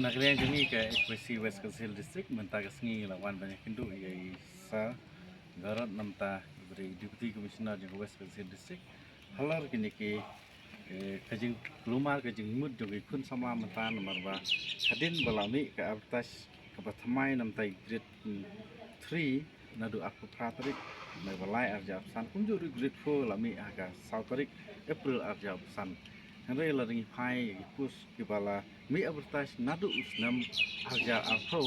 Nagrian jungi ke Equasi West Council District menta kesngi lawan banyak hindu yai sa garat namta beri Deputy Commissioner jeng West Council District halar kini ke kajing lumar kajing mud jogi kun sama menta nomor ba hadin balami ke artas ke bathamai namta grade 3 nadu aku pratrik mai balai arja san kunjuri grade 4 lami aga sautarik April arja san Henry laring pai pus kibala mi abertas nadu usnam arja afau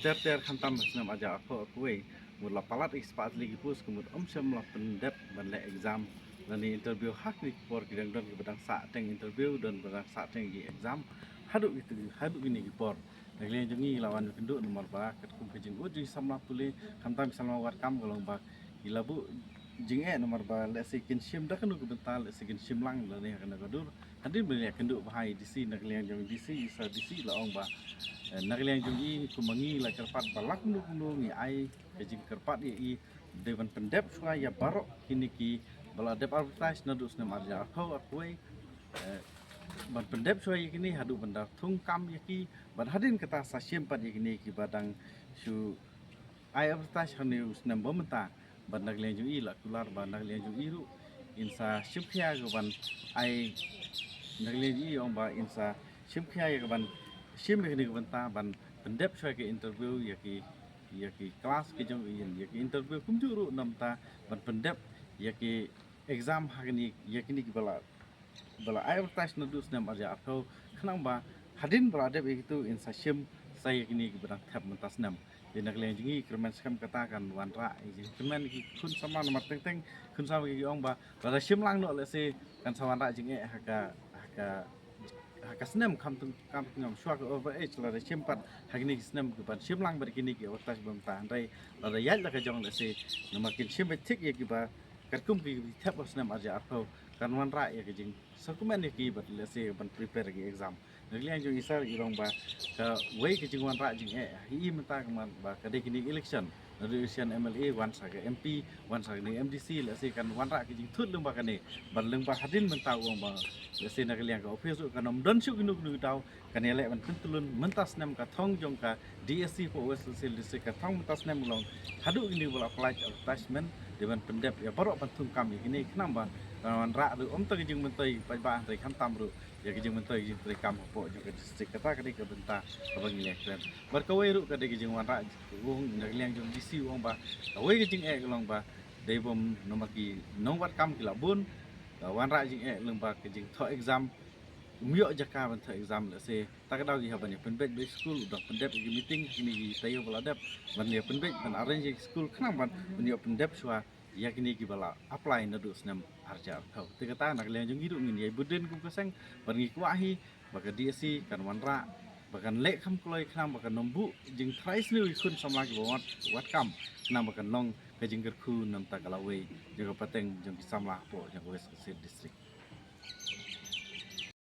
ter khantam usnam arja afau kuwe mula palat ispat lagi pus kumut omsam la pendep banle exam dan interview hak ni por kidang don bedang sa teng interview dan bedang sa teng di exam hadu ini por Nagli jungi lawan penduk nomor ba kat kum kejing uji samla puli khantam samla war kam golong ba ilabu jing nomor ba le sekin sim dah kenu bental le sekin sim lang le ne kana gadur hadin beli kendu bahai disi nagliang jong disi isa disi la ong ba nagliang jong i kumangi la kerpat balak nu ngi ai kejing kerpat i dewan pendep suka ya barok kini ki bala dep advertise nadus nem arja kau akui ban pendep suai kini hadu benda thung kam yaki ban hadin kata sa sim pat kini ki badang su ai advertise hani usnem bomenta ban nagliang jung i la kular ban nagliang jung i ru insa shimkhya go ban ai nagliang i ong ba insa shimkhya go ban shim ni go banta ban pendep shoi ke interview yaki kelas ke jung yaki interview kum juru namta ban pendep yaki exam hagni yaki ki bala ai advertise nadus nam arja atau khnang ba hadin bradep itu insa shim saya kini berang thap mentas nam di nagliang jungi kerman skam katakan wanra ini kerman ki kun sama nomor teng kun sama ki ong ba rada sim lang no le se kan sawanra jinge haka snam kam ngam shwa ko over age la sim pat hagni snam ki ban sim lang ber kini ki otas bam ta andai rada yal la ka jong le se nomor kin sim betik ye ki ba katkum ki thap snam arja atau kan wanra ye ki jing sakuman ki bat le se ban prepare ki exam nagliang jung isar irong ba ka wei ke jingwan ra jing hi menta kaman ba ka de kini election election MLA wan sa ke MP wan sa ni MDC la se kan wan ra ke jing thut lung ba ka ne ban lung ba hadin menta wong ba la se nagliang ka office ka nom don su gnu gnu taw kan ele ban tuntulun mentas nam ka thong jong ka DSC for West Social District ka thong mentas nam long hadu ini bola apply attachment dewan pendep ya borok bantung kami ini kenapa wan ra ru om tagi jing mentai pa ba tai kan tam ru ya kijing mentai jing tri kam po juga distrik kata kadi ke benta ke bangi lekren berkawai ru kadi kijing wan ra wong nagliang jong disi wong ba kawai kijing long ba dei bom nomaki nong wat kam ki labun wan ra jing long ba kijing tho exam myo jaka ban tho exam le se tak dau gi habani penbet be school udah pendep gi meeting kini gi tayo bala dep ban ya penbet ban arrange school khnang ban ya pendep swa ya kini ki bala apply nadu snam arja thau te kata nak liang jung hidup ngin yai budin kum keseng ban ngi kwahi baka DSC kan wanra bakan lek kham kloi khnam bakan nombu jing thrais ni kun samla ki wat kam khnam bakan long ke jing ker khu nam ta kalawe jaga pateng jung ki samla po jang West District